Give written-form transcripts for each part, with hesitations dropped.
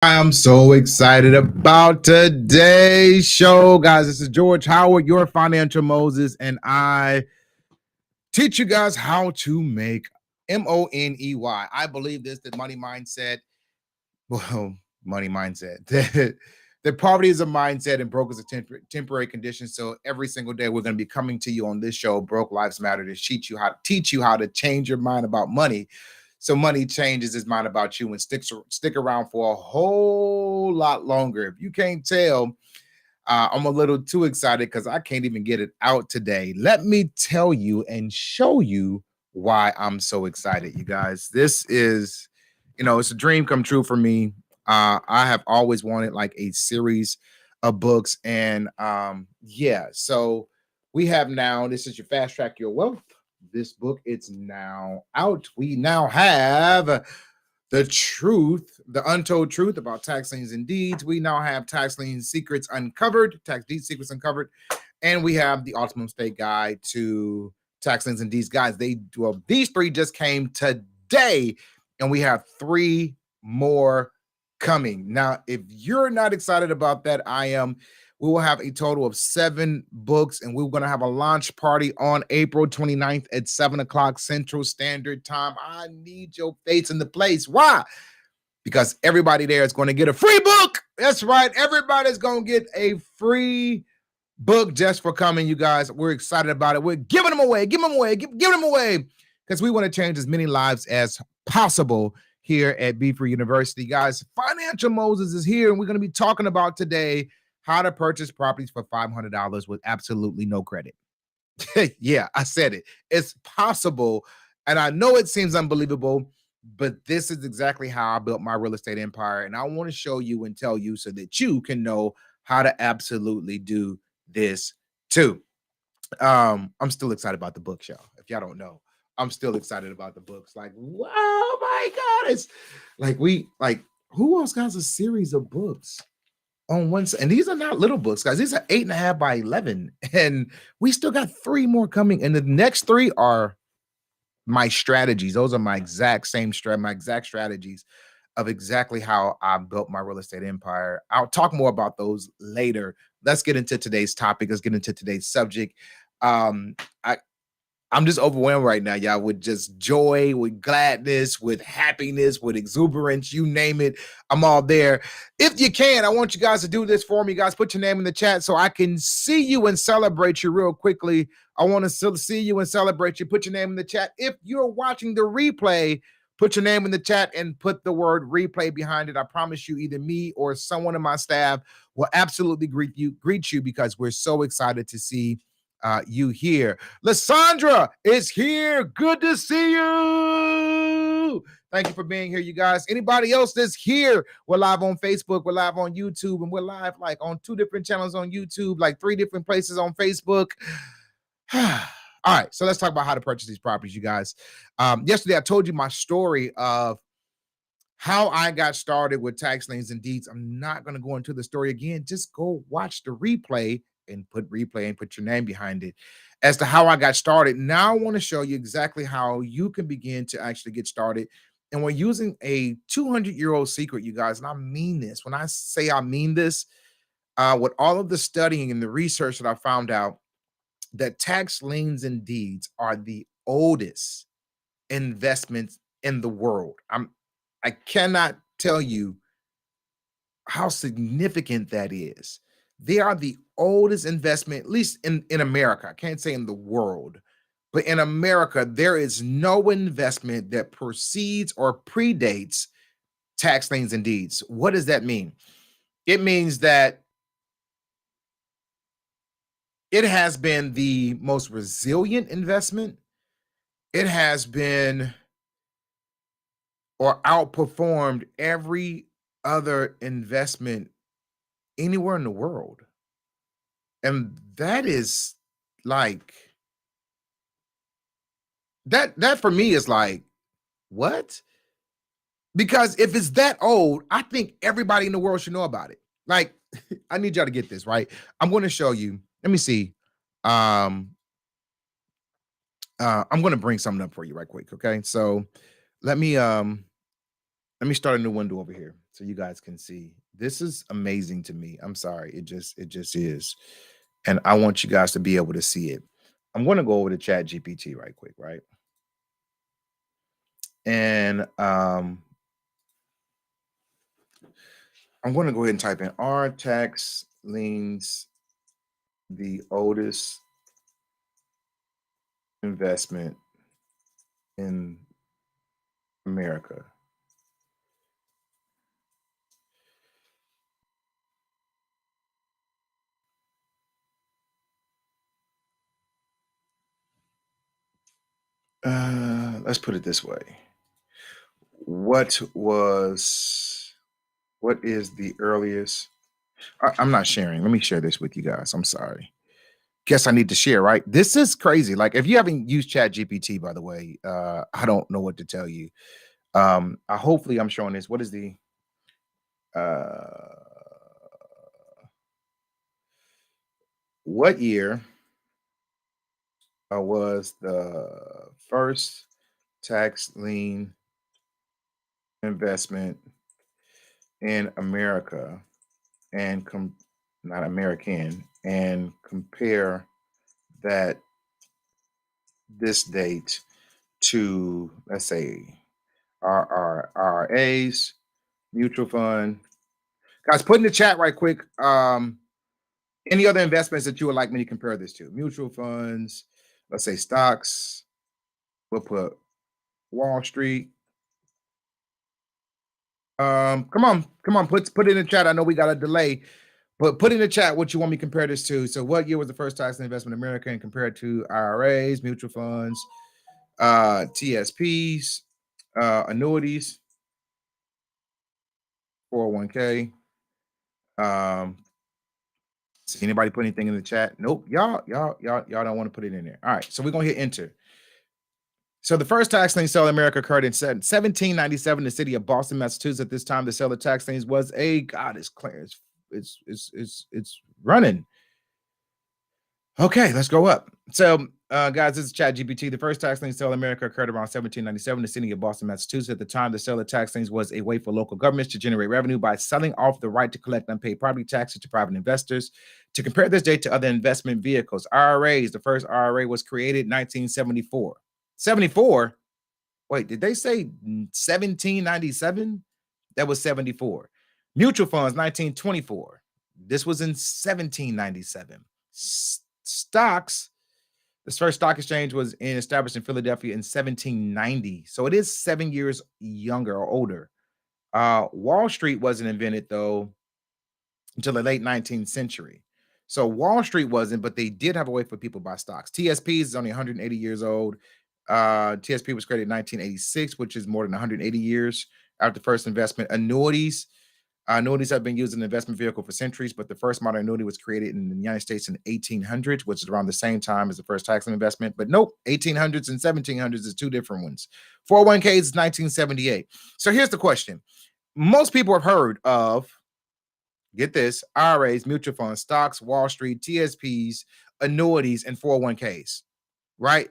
I'm so excited about today's show, guys. This is George Howard, your financial Moses, and I teach you guys how to make money. I believe this, the money mindset. Well, money mindset. The poverty is a mindset and broke is a temporary condition. So every single day we're going to be coming to you on this show, Broke Lives Matter, to teach you how to change your mind about money. So money changes his mind about you and stick around for a whole lot longer. If you can't tell, I'm a little too excited because I can't even get it out today. Let me tell you and show you why I'm so excited, you guys. This is, it's a dream come true for me. I have always wanted like a series of books, and yeah, so we have now. This is your Fast Track Your Wealth. This book, it's now out. We now have the truth, the untold truth about tax liens and deeds. We now have tax lien secrets uncovered, tax deed secrets uncovered, and we have the ultimate mistake guide to tax liens and deeds. Guys, these three just came today, and we have three more coming. Now, if you're not excited about that, I am. We will have a total of 7 books, and we're going to have a launch party on April 29th at 7 o'clock Central Standard Time. I need your face in the place. Why? Because everybody there is going to get a free book. That's right. Everybody's going to get a free book just for coming, you guys. We're excited about it. We're giving them away, giving them away, because we want to change as many lives as possible here at Be Free University. Guys, Financial Moses is here, and we're going to be talking about today how to purchase properties for $500 with absolutely no credit. Yeah, I said it. It's possible. And I know it seems unbelievable, but this is exactly how I built my real estate empire. And I want to show you and tell you so that you can know how to absolutely do this too. I'm still excited about the books, y'all. If y'all don't know, I'm still excited about the books. Like, oh my God, it's like who else has a series of books on one side? And these are not little books, guys. These are 8.5 by 11, and we still got 3 more coming. And the next 3 are my strategies. Those are my exact strategies of exactly how I built my real estate empire. I'll talk more about those later. Let's get into today's topic. Let's get into today's subject. Um, I I'm just overwhelmed right now, y'all, with just joy, with gladness, with happiness, with exuberance, you name it. I'm all there. If you can, I want you guys to do this for me. Guys, put your name in the chat so I can see you and celebrate you real quickly. I want to see you and celebrate you. Put your name in the chat. If you're watching the replay, put your name in the chat and put the word replay behind it. I promise you, either me or someone in my staff will absolutely greet you because we're so excited to see you here. Lysandra is here. Good to see you. Thank you for being here, you guys. Anybody else that's here? We're live on Facebook, we're live on YouTube, and we're live like on 2 different channels on YouTube, like 3 different places on Facebook. All right, so let's talk about how to purchase these properties, you guys. Yesterday, I told you my story of how I got started with tax liens and deeds. I'm not going to go into the story again. Just go watch the replay and put your name behind it as to how I got started. Now I want to show you exactly how you can begin to actually get started. And we're using a 200-year-old secret, you guys. And I mean this. When I say I mean this, with all of the studying and the research that I found out, that tax liens and deeds are the oldest investments in the world. I cannot tell you how significant that is. They are the oldest investment, at least in America. I can't say in the world, but in America, there is no investment that precedes or predates tax liens and deeds. What does that mean? It means that it has been the most resilient investment. It has been or outperformed every other investment anywhere in the world. And that is like that for me is like, what? Because if it's that old, I think everybody in the world should know about it. Like, I need y'all to get this, right? I'm going to show you. Let me see. Um, I'm going to bring something up for you right quick, okay? So let me start a new window over here. so you guys can see. This is amazing to me. I'm sorry. It just is. And I want you guys to be able to see it. I'm going to go over to Chat GPT right quick, right? And I'm going to go ahead and type in, are tax liens the oldest investment in America? Let's put it this way. What was what is the earliest? I'm not sharing. Let me share this with you guys. I'm sorry. Guess I need to share, right? This is crazy. Like, if you haven't used Chat GPT, by the way, I don't know what to tell you. Hopefully I'm showing this. What is the uh what year was the first tax lien investment in America, and not American, and compare that this date to, let's say, RRAs, mutual fund. Guys, put in the chat right quick. Any other investments that you would like me to compare this to? Mutual funds, let's say stocks. We'll put Wall Street. Come on, put it in the chat. I know we got a delay, but put in the chat what you want me to compare this to. So, what year was the first tax investment in America, and compare it to IRAs, mutual funds, TSPs, annuities, 401k. See anybody put anything in the chat? Nope. Y'all don't want to put it in there. All right, so we're gonna hit enter. So the first tax lien sale in America occurred in 1797 in the city of Boston, Massachusetts. At this time, the sale of tax liens was a God. It's clear. It's running. Okay, let's go up. So, guys, this is Chat GPT. The first tax lien sale in America occurred around 1797 in the city of Boston, Massachusetts. At the time, the sale of tax liens was a way for local governments to generate revenue by selling off the right to collect unpaid property taxes to private investors. To compare this date to other investment vehicles, IRAs, the first IRA was created in 1974. 74? Wait, did they say 1797? That was 74. Mutual funds, 1924. This was in 1797. Stocks, this first stock exchange was established in Philadelphia in 1790. So it is 7 years younger or older. Wall Street wasn't invented, though, until the late 19th century. So Wall Street wasn't, but they did have a way for people to buy stocks. TSPs is only 180 years old. TSP was created in 1986, which is more than 180 years after the first investment. Annuities have been used as an investment vehicle for centuries, but the first modern annuity was created in the United States in 1800, which is around the same time as the first tax investment. But nope, 1800s and 1700s is two different ones. 401ks is 1978. So here's the question. Most people have heard of, get this, IRAs, mutual funds, stocks, Wall Street, TSPs, annuities, and 401ks, right?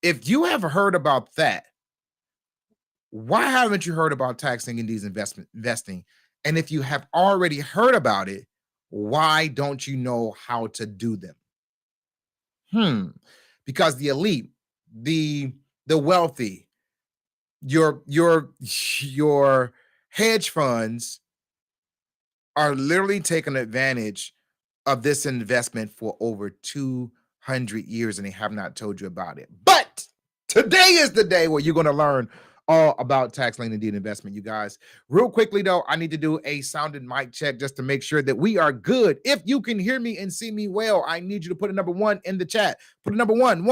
If you have heard about that, why haven't you heard about taxing in these investing? And if you have already heard about it, why don't you know how to do them? Because the elite, the wealthy, your hedge funds are literally taking advantage of this investment for over 200 years, and they have not told you about it. But today is the day where you're going to learn all about tax lien and deed investment, you guys. Real quickly, though, I need to do a sound and mic check just to make sure that we are good. If you can hear me and see me well, I need you to put a number one in the chat. Put a number one in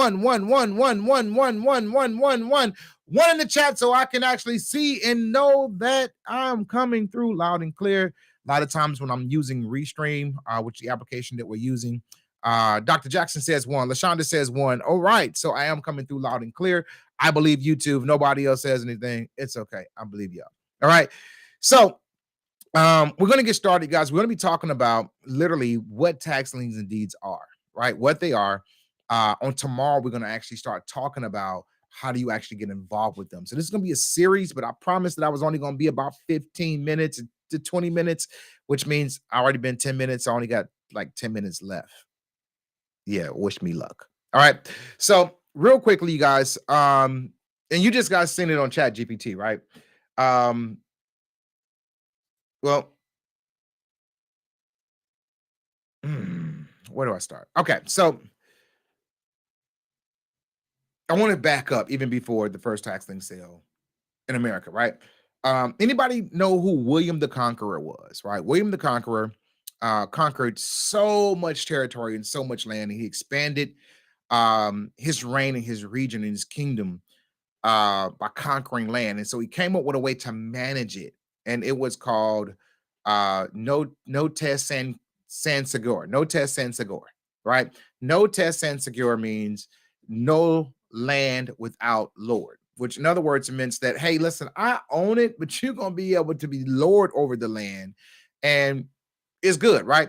the chat so I can actually see and know that I'm coming through loud and clear. A lot of times when I'm using Restream, which is the application that we're using, Dr. Jackson says one. LaShonda says one. All right. So I am coming through loud and clear. I believe YouTube. If nobody else says anything, it's okay. I believe y'all. All right. So we're going to get started, guys. We're going to be talking about literally what tax liens and deeds are, right? What they are. On tomorrow, we're going to actually start talking about how do you actually get involved with them. So this is going to be a series, but I promised that I was only going to be about 15 minutes. to 20 minutes, which means I already been 10 minutes. I only got like 10 minutes left. Yeah, wish me luck. All right. So real quickly, you guys, and you just guys seen it on Chat GPT, right? Um, well, where do I start? Okay, so I want to back up even before the first tax lien sale in America, right? Anybody know who William the Conqueror was, right? William the Conqueror conquered so much territory and so much land, and he expanded his reign and his region and his kingdom by conquering land. And so he came up with a way to manage it, and it was called no test san segura, no test san segura, right? No test san segura means no land without Lord, which in other words it means that, hey, listen, I own it, but you're gonna be able to be Lord over the land, and it's good, right?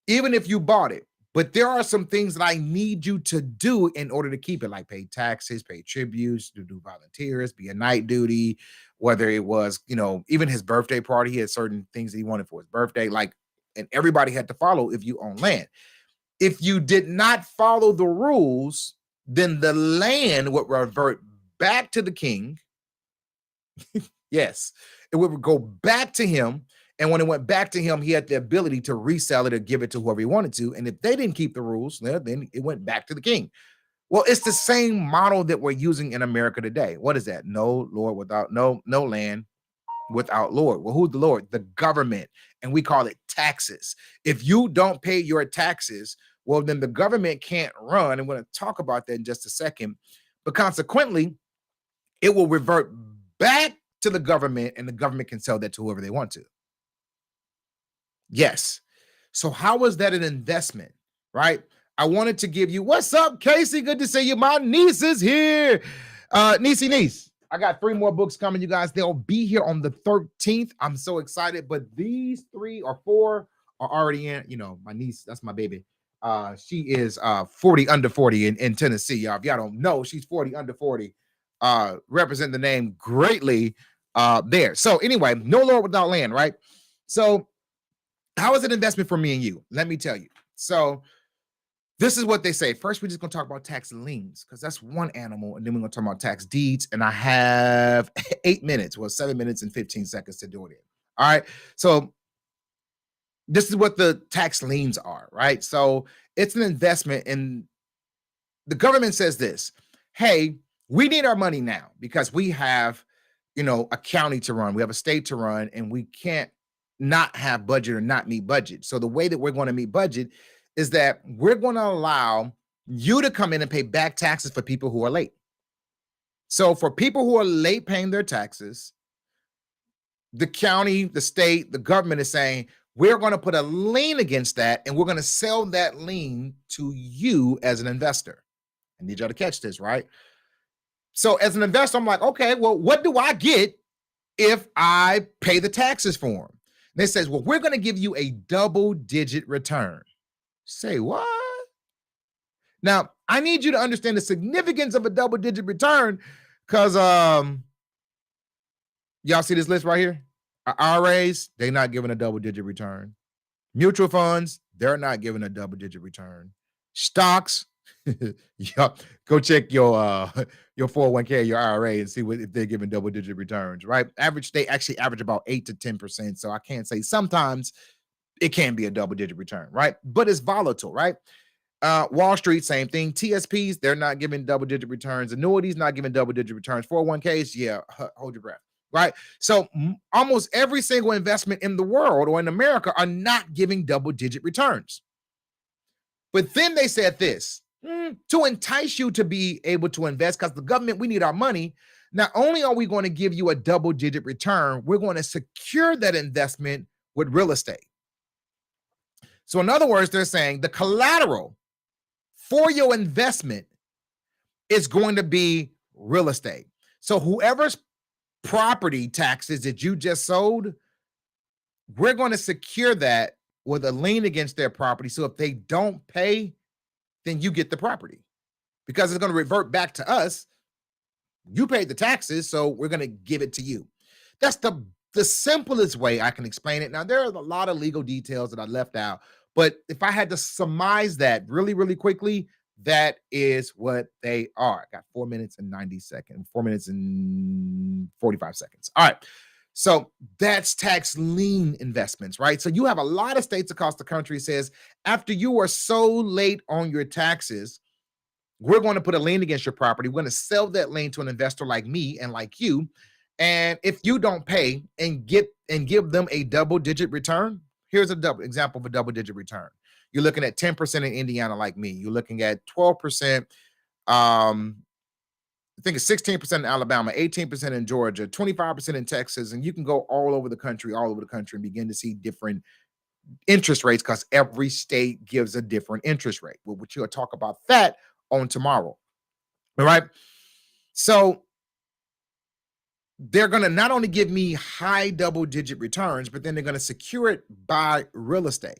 Even if you bought it. But there are some things that I need you to do in order to keep it, like pay taxes, pay tributes, to do volunteers, be a night duty, whether it was, even his birthday party, he had certain things that he wanted for his birthday, like, and everybody had to follow if you own land. If you did not follow the rules, then the land would revert back to the king. Yes, it would go back to him. And when it went back to him, he had the ability to resell it or give it to whoever he wanted to. And if they didn't keep the rules, then it went back to the king. Well, it's the same model that we're using in America today. What is that? No Lord without no land without Lord. Well, who's the Lord? The government. And we call it taxes. If you don't pay your taxes, well, then the government can't run. And we're going to talk about that in just a second. But consequently, it will revert back to the government, and the government can sell that to whoever they want to. Yes. So how is that an investment, right? I wanted to give you, what's up, Casey? Good to see you. My niece is here. Niece. I got 3 more books coming, you guys. They'll be here on the 13th. I'm so excited, but these 3 or 4 are already in. My niece, that's my baby. She is 40 under 40 in Tennessee, y'all. If y'all don't know, she's 40 under 40. Represent the name greatly there. So anyway, no Lord without land, right? So how is it investment for me and you? Let me tell you. So this is what they say. First, we're just going to talk about tax liens because that's one animal. And then we're going to talk about tax deeds. And I have 8 minutes, 7 minutes and 15 seconds to do it in. All right. So this is what the tax liens are, right? So it's an investment, and the government says this: hey, we need our money now because we have, a county to run, we have a state to run, and we can't not have budget or not meet budget. So the way that we're going to meet budget is that we're going to allow you to come in and pay back taxes for people who are late. So for people who are late paying their taxes, the county, the state, the government is saying, we're going to put a lien against that, and we're going to sell that lien to you as an investor. I need y'all to catch this, right? So as an investor, I'm like, okay, well, what do I get if I pay the taxes for them? And it says, well, we're going to give you a double-digit return. Say what? Now, I need you to understand the significance of a double-digit return because y'all see this list right here? IRAs, they're not giving a double-digit return. Mutual funds, they're not giving a double-digit return. Stocks, go check your 401k, your IRA, and see if they're giving double-digit returns, right? They actually average about 8 to 10%. So I can't say sometimes it can be a double-digit return, right? But it's volatile, right? Wall Street, same thing. TSPs, they're not giving double-digit returns. Annuities, not giving double-digit returns. 401ks, yeah, hold your breath, right? So almost every single investment in the world or in America are not giving double-digit returns. But then they said this, to entice you to be able to invest, because the government, we need our money. Not only are we going to give you a double-digit return, we're going to secure that investment with real estate. So in other words, they're saying the collateral for your investment is going to be real estate. So whoever's property taxes that you just sold, we're going to secure that with a lien against their property. So if they don't pay, then you get the property because it's going to revert back to us. You paid the taxes, so we're going to give it to you. That's the the simplest way I can explain it. Now, there are a lot of legal details that I left out, but if I had to surmise that really, really quickly, that is what they are. I got 4 minutes and 90 seconds, 4 minutes and 45 seconds. All right. So that's tax lien investments, right? So you have a lot of states across the country says after you are so late on your taxes, we're going to put a lien against your property. We're going to sell that lien to an investor like me and like you. And if you don't pay and give them a double-digit return, here's a double example of a double-digit return. You're looking at 10% in Indiana, like me. You're looking at 12%. I think it's 16% in Alabama, 18% in Georgia, 25% in Texas, and you can go all over the country, and begin to see different interest rates because every state gives a different interest rate. Well, we'll talk about that on tomorrow. All right. So they're going to not only give me high double-digit returns, but then they're going to secure it by real estate.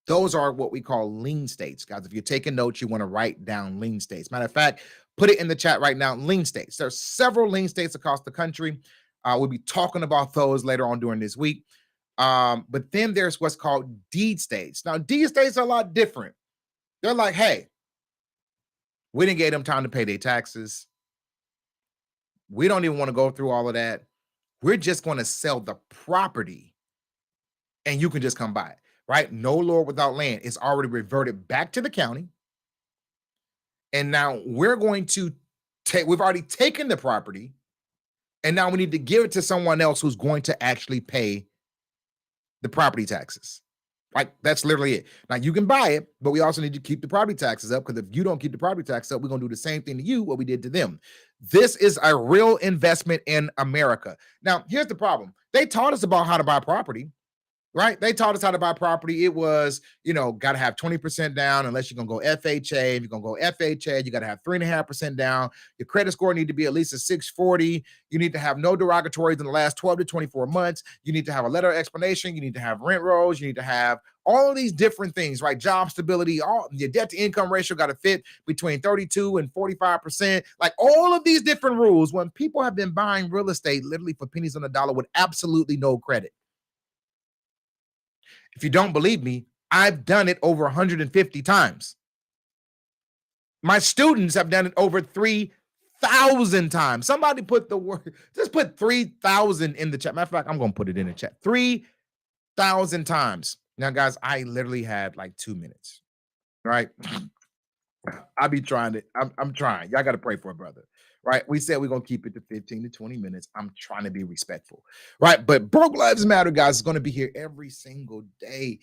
Those are what we call lien states, guys. If you're taking notes, you want to write down lien states. Matter of fact, put it in the chat right now, lien states. There's several lien states across the country. We'll be talking about those later on during this week. But then there's what's called deed states. Now, deed states are a lot different. They're like, hey, we didn't give them time to pay their taxes. We don't even want to go through all of that. We're just going to sell the property and you can just come buy it, right? No lord without land. It's already reverted back to the county. And now we're going to we've already taken the property and now we need to give it to someone else who's going to actually pay the property taxes. Like that's literally it. Now you can buy it, but we also need to keep the property taxes up because if you don't keep the property taxes up, we're going to do the same thing to you what we did to them. This is a real investment in America. Now, here's the problem. They taught us about how to buy property, right? They taught us how to buy property. It was, got to have 20% down unless you're going to go FHA. If you're going to go FHA, you got to have 3.5% down. Your credit score need to be at least a 640. You need to have no derogatories in the last 12 to 24 months. You need to have a letter of explanation. You need to have rent rolls. You need to have all of these different things, right? Job stability, all your debt to income ratio got to fit between 32 and 45%. Like all of these different rules when people have been buying real estate literally for pennies on the dollar with absolutely no credit. If you don't believe me, I've done it over 150 times. My students have done it over 3,000 times. Somebody put the word, just put 3,000 in the chat. Matter of fact, I'm going to put it in the chat. 3,000 times. Now, guys, I literally had like 2 minutes, right? I be trying to, I'm trying. Y'all got to pray for a brother, right? We said we're going to keep it to 15 to 20 minutes. I'm trying to be respectful, right? But Broke Lives Matter, guys, is going to be here every single day,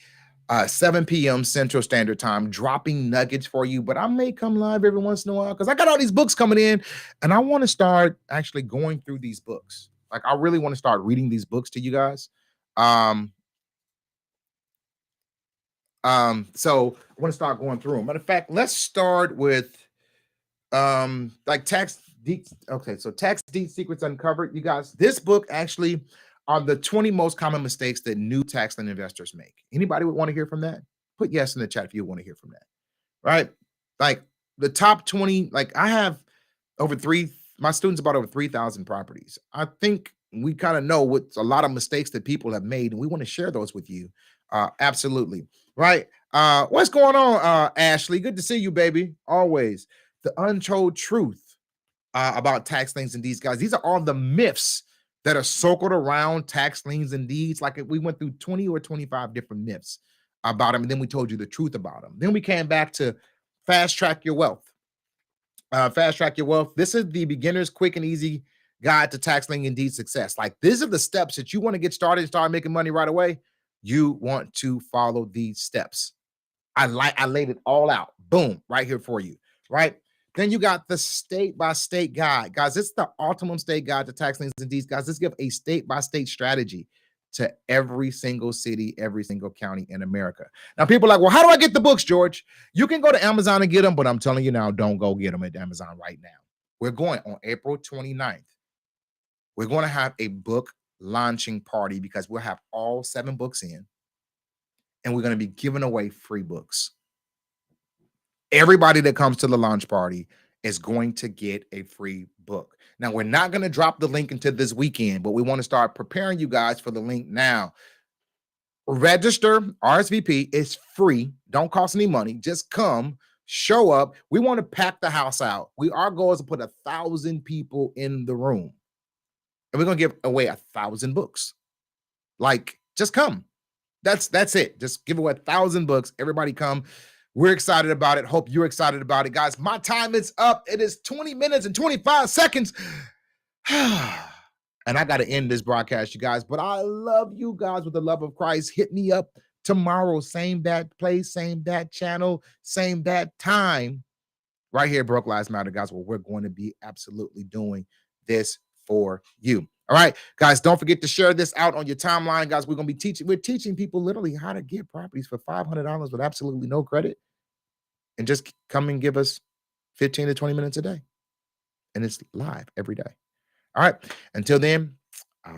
7 p.m. Central Standard Time, dropping nuggets for you. But I may come live every once in a while because I got all these books coming in and I want to start actually going through these books. Like I really want to start reading these books to you guys. So I want to start going through them. Matter of fact, let's start with like tax deed. Okay, so tax deed secrets uncovered. You guys, this book actually are the 20 most common mistakes that new tax lien investors make. Anybody would want to hear from that? Put yes in the chat if you want to hear from that. Right? Like the top 20, like I have my students bought over 3,000 properties. I think we kind of know what's a lot of mistakes that people have made, and we want to share those with you. Absolutely. Right. What's going on, Ashley? Good to see you, baby. Always. The untold truth about tax liens and deeds, guys. These are all the myths that are circled around tax liens and deeds. Like we went through 20 or 25 different myths about them, and then we told you the truth about them. Then we came back to fast track your wealth. Fast track your wealth. This is the beginner's quick and easy guide to tax lien and deed success. Like these are the steps that you want to get started and start making money right away. You want to follow these steps. I laid it all out. Boom, right here for you. Right. Then you got the state-by-state guide. Guys, it's the ultimate state guide to tax liens and deeds. Guys, let's give a state-by-state strategy to every single city, every single county in America. Now, people are like, well, how do I get the books, George? You can go to Amazon and get them, but I'm telling you now, don't go get them at Amazon right now. We're going on April 29th. We're going to have a book launching party because we'll have all 7 books in, and we're going to be giving away free books. Everybody that comes to the launch party is going to get a free book. Now, we're not going to drop the link until this weekend, but we want to start preparing you guys for the link now. Register, RSVP, is free, don't cost any money. Just come, show up. We want to pack the house out. Our goal is to put 1,000 people in the room, and we're going to give away 1,000 books. Like, just come. That's it. Just give away 1,000 books. Everybody come. We're excited about it. Hope you're excited about it, guys. My time is up. It is 20 minutes and 25 seconds. And I got to end this broadcast, you guys, but I love you guys with the love of Christ. Hit me up tomorrow, same bad place, same bad channel, same bad time, right here, Broke Lives Matter, guys, where we're going to be absolutely doing this for you. All right, guys, don't forget to share this out on your timeline, guys. We're teaching people literally how to get properties for $500 with absolutely no credit, and just come and give us 15 to 20 minutes a day. And it's live every day. All right, until then,